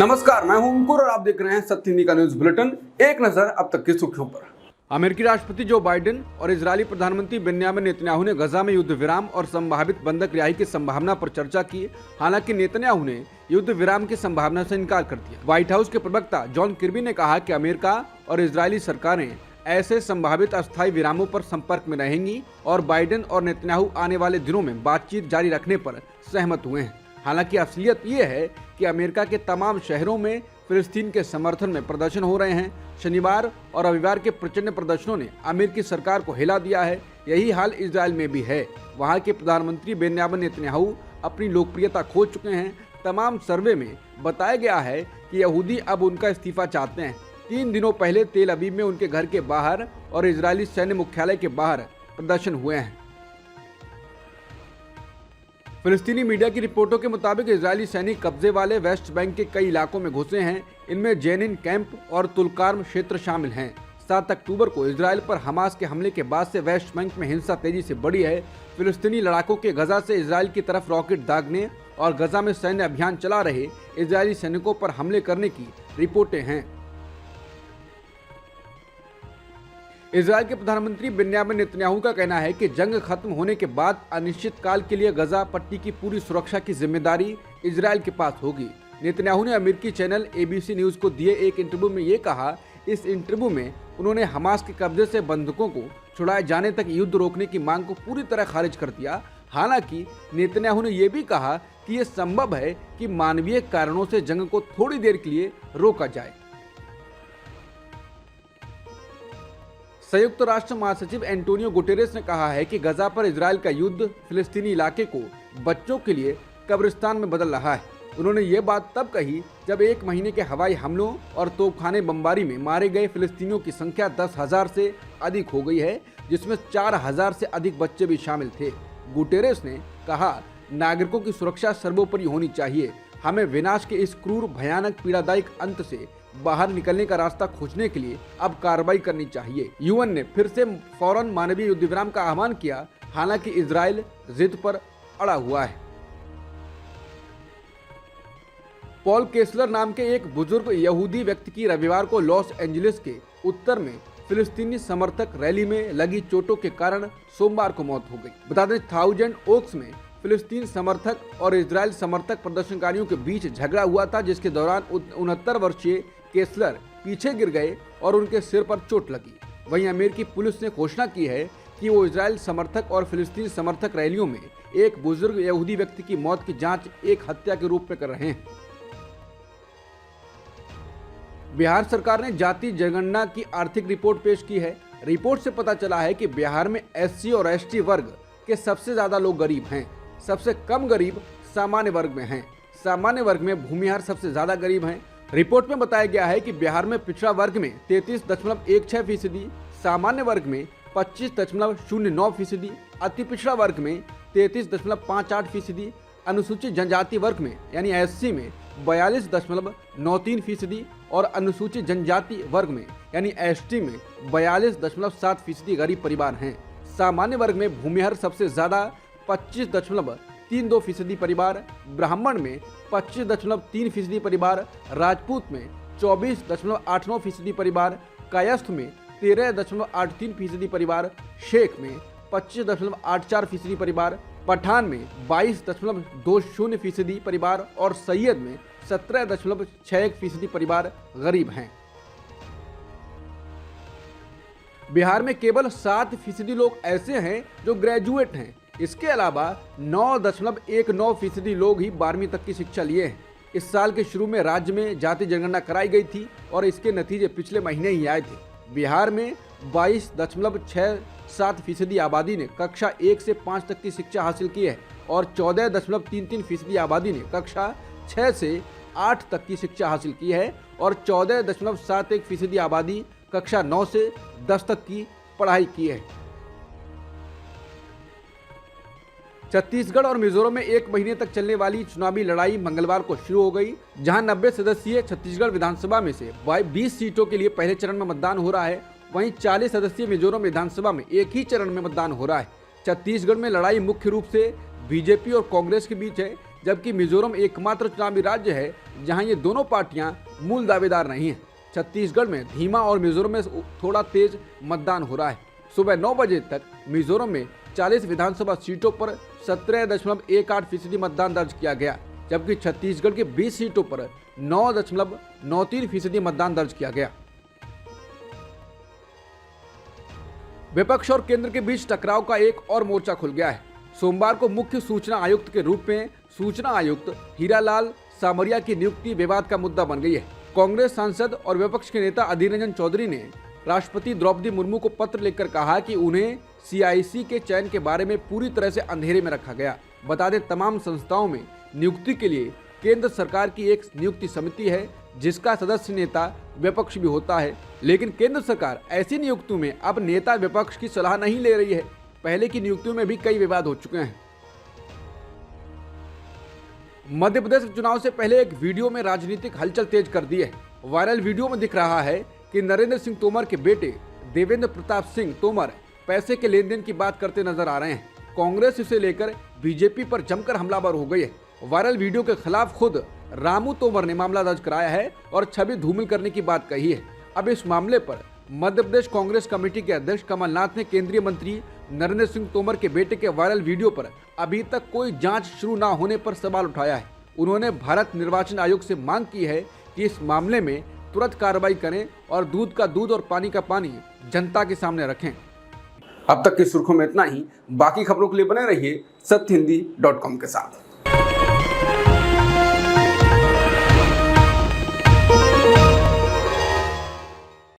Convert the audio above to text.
नमस्कार, मैं हूं अंकुर और आप देख रहे हैं सत्य हिंदी का न्यूज बुलेटिन। एक नजर अब तक की सुर्खियों पर। अमेरिकी राष्ट्रपति जो बाइडेन और इजरायली प्रधानमंत्री बेन्यामिन नेतन्याहू ने गजा में युद्ध विराम और संभावित बंधक रिहाई की संभावना पर चर्चा की। हालांकि नेतन्याहू ने युद्ध विराम की संभावना से इनकार कर दिया। व्हाइट हाउस के प्रवक्ता जॉन किर्बी ने कहा कि अमेरिका और इजरायली सरकारें ऐसे संभावित अस्थायी विरामों पर संपर्क में रहेंगी और बाइडेन और नेतन्याहू आने वाले दिनों में बातचीत जारी रखने पर सहमत हुए हैं। हालांकि असलियत ये है कि अमेरिका के तमाम शहरों में फिलिस्तीन के समर्थन में प्रदर्शन हो रहे हैं। शनिवार और रविवार के प्रचंड प्रदर्शनों ने अमेरिकी सरकार को हिला दिया है। यही हाल इजराइल में भी है। वहां के प्रधानमंत्री बेन्यामिन नेतन्याहू अपनी लोकप्रियता खो चुके हैं। तमाम सर्वे में बताया गया है कि यहूदी अब उनका इस्तीफा चाहते हैं। 3 दिनों पहले तेल अवीव में उनके घर के बाहर और इजरायली सैन्य मुख्यालय के बाहर प्रदर्शन हुए हैं। फिलिस्तीनी मीडिया की रिपोर्टों के मुताबिक इजरायली सैनिक कब्जे वाले वेस्ट बैंक के कई इलाकों में घुसे हैं। इनमें जेनिन कैंप और तुलकार्म क्षेत्र शामिल हैं। 7 अक्टूबर को इजरायल पर हमास के हमले के बाद से वेस्ट बैंक में हिंसा तेजी से बढ़ी है। फिलिस्तीनी लड़ाकों के गजा से इजरायल की तरफ रॉकेट दागने और गजा में सैन्य अभियान चला रहे इजरायली सैनिकों पर हमले करने की रिपोर्टें हैं। इजरायल के प्रधानमंत्री बेन्यामिन नेतन्याहू का कहना है कि जंग खत्म होने के बाद अनिश्चित काल के लिए गजा पट्टी की पूरी सुरक्षा की जिम्मेदारी इजरायल के पास होगी। नेतन्याहू ने अमेरिकी चैनल ABC न्यूज को दिए एक इंटरव्यू में ये कहा। इस इंटरव्यू में उन्होंने हमास के कब्जे से बंधकों को छुड़ाए जाने तक युद्ध रोकने की मांग को पूरी तरह खारिज कर दिया। हालांकि नेतन्याहू ने यह भी कहा कि यह संभव है कि मानवीय कारणों से जंग को थोड़ी देर के लिए रोका जाए। संयुक्त राष्ट्र महासचिव एंटोनियो गुटेरेस ने कहा है कि गजा पर इजरायल का युद्ध फिलिस्तीनी इलाके को बच्चों के लिए कब्रिस्तान में बदल रहा है। उन्होंने ये बात तब कही जब 1 महीने के हवाई हमलों और तोपखाने बमबारी में मारे गए फिलिस्तीनियों की संख्या 10,000 से अधिक हो गई है, जिसमें 4,000 से अधिक बच्चे भी शामिल थे। गुटेरेस ने कहा, नागरिकों की सुरक्षा सर्वोपरि होनी चाहिए। हमें विनाश के इस क्रूर, भयानक, पीड़ादायक अंत से बाहर निकलने का रास्ता खोजने के लिए अब कार्रवाई करनी चाहिए। यूएन ने फिर से फौरन मानवीय युद्ध विराम का आह्वान किया। हालांकि इजरायल जिद पर अड़ा हुआ है। पॉल केसलर नाम के एक बुजुर्ग यहूदी व्यक्ति की रविवार को लॉस एंजलिस के उत्तर में फिलिस्तीनी समर्थक रैली में लगी चोटों के कारण सोमवार को मौत हो गई। बता दें, थाउजेंड ओक्स में फिलिस्तीन समर्थक और इजरायल समर्थक प्रदर्शनकारियों के बीच झगड़ा हुआ था, जिसके दौरान 69 वर्षीय केसलर पीछे गिर गए और उनके सिर पर चोट लगी। वहीं अमेरिकी पुलिस ने घोषणा की है कि वो इजरायल समर्थक और फिलिस्तीन समर्थक रैलियों में एक बुजुर्ग यहूदी व्यक्ति की मौत की जांच एक हत्या के रूप में कर रहे हैं। बिहार सरकार ने जाति जनगणना की आर्थिक रिपोर्ट पेश की है। रिपोर्ट से पता चला है कि बिहार में SC और ST वर्ग के सबसे ज्यादा लोग गरीब हैं। सबसे कम गरीब सामान्य वर्ग में हैं। सामान्य वर्ग में भूमिहार सबसे ज्यादा गरीब हैं। रिपोर्ट में बताया गया है कि बिहार में पिछड़ा वर्ग में 33.16%, सामान्य वर्ग में 25.09%, अति पिछड़ा वर्ग में 33.58%, अनुसूचित जनजाति वर्ग में यानी SC में 42.93% और अनुसूचित जनजाति वर्ग में यानी ST में 42.7% गरीब परिवार हैं। सामान्य वर्ग में भूमिहार सबसे ज्यादा 25.32% परिवार, ब्राह्मण में 25.3% परिवार, राजपूत में 24.89% परिवार, कायस्थ में 13.83% परिवार, शेख में 25.84% परिवार, पठान में 22.20% परिवार और सैयद में 17.61% परिवार गरीब हैं। बिहार में केवल 7% लोग ऐसे हैं जो ग्रेजुएट हैं। इसके अलावा 9.19% लोग ही 12वीं तक की शिक्षा लिए हैं। इस साल के शुरू में राज्य में जाति जनगणना कराई गई थी और इसके नतीजे पिछले महीने ही आए थे। बिहार में 22.67% आबादी ने कक्षा 1 से 5 तक की शिक्षा हासिल की है और 14.33% आबादी ने कक्षा 6 से 8 तक की शिक्षा हासिल की है और 14.71% आबादी कक्षा 9 से 10 तक की पढ़ाई की है। छत्तीसगढ़ और मिजोरम में 1 महीने तक चलने वाली चुनावी लड़ाई मंगलवार को शुरू हो गई, जहां 90 सदस्यीय छत्तीसगढ़ विधानसभा में से 20 सीटों के लिए पहले चरण में मतदान हो रहा है। वहीं 40 सदस्यीय मिजोरम विधानसभा में एक ही चरण में मतदान हो रहा है। छत्तीसगढ़ में लड़ाई मुख्य रूप से बीजेपी और कांग्रेस के बीच है। जबकि मिजोरम एकमात्र चुनावी राज्य है जहां ये दोनों पार्टियां मूल दावेदार नहीं हैं। छत्तीसगढ़ में धीमा और मिजोरम में थोड़ा तेज मतदान हो रहा है। सुबह 9 बजे तक मिजोरम में 40 विधानसभा सीटों पर 17.18% मतदान दर्ज किया गया, जबकि छत्तीसगढ़ के 20 सीटों पर 9.93% मतदान दर्ज किया गया। विपक्ष और केंद्र के बीच टकराव का एक और मोर्चा खुल गया है। सोमवार को मुख्य सूचना आयुक्त के रूप में सूचना आयुक्त हीरालाल सामरिया की नियुक्ति विवाद का मुद्दा बन गई है। कांग्रेस सांसद और विपक्ष के नेता अधीर रंजन चौधरी ने राष्ट्रपति द्रौपदी मुर्मू को पत्र लिखकर कहा कि उन्हें CIC के चयन के बारे में पूरी तरह से अंधेरे में रखा गया। बता दें, तमाम संस्थाओं में नियुक्ति के लिए केंद्र सरकार की एक नियुक्ति समिति है जिसका सदस्य नेता विपक्ष भी होता है, लेकिन केंद्र सरकार ऐसी नियुक्तियों में अब नेता विपक्ष की सलाह नहीं ले रही है। पहले की नियुक्तियों में भी कई विवाद हो चुके हैं। मध्य प्रदेश चुनाव से पहले एक वीडियो में राजनीतिक हलचल तेज कर दी है। वायरल वीडियो में दिख रहा है कि नरेंद्र सिंह तोमर के बेटे देवेंद्र प्रताप सिंह तोमर पैसे के लेन देन की बात करते नजर आ रहे हैं। कांग्रेस इसे लेकर बीजेपी पर जमकर हमलावर हो गई है। वायरल वीडियो के खिलाफ खुद रामू तोमर ने मामला दर्ज कराया है और छवि धूमिल करने की बात कही है। अब इस मामले पर मध्य प्रदेश कांग्रेस कमेटी के अध्यक्ष कमलनाथ ने केंद्रीय मंत्री नरेंद्र सिंह तोमर के बेटे के वायरल वीडियो पर अभी तक कोई जांच शुरू न होने पर सवाल उठाया है। उन्होंने भारत निर्वाचन आयोग से मांग की है कि इस मामले में तुरंत कार्रवाई करें और दूध का दूध और पानी का पानी जनता के सामने रखें। अब तक की सुर्खियों में इतना ही। बाकी खबरों के लिए बने रहिए सत्यहिंदी.com के साथ।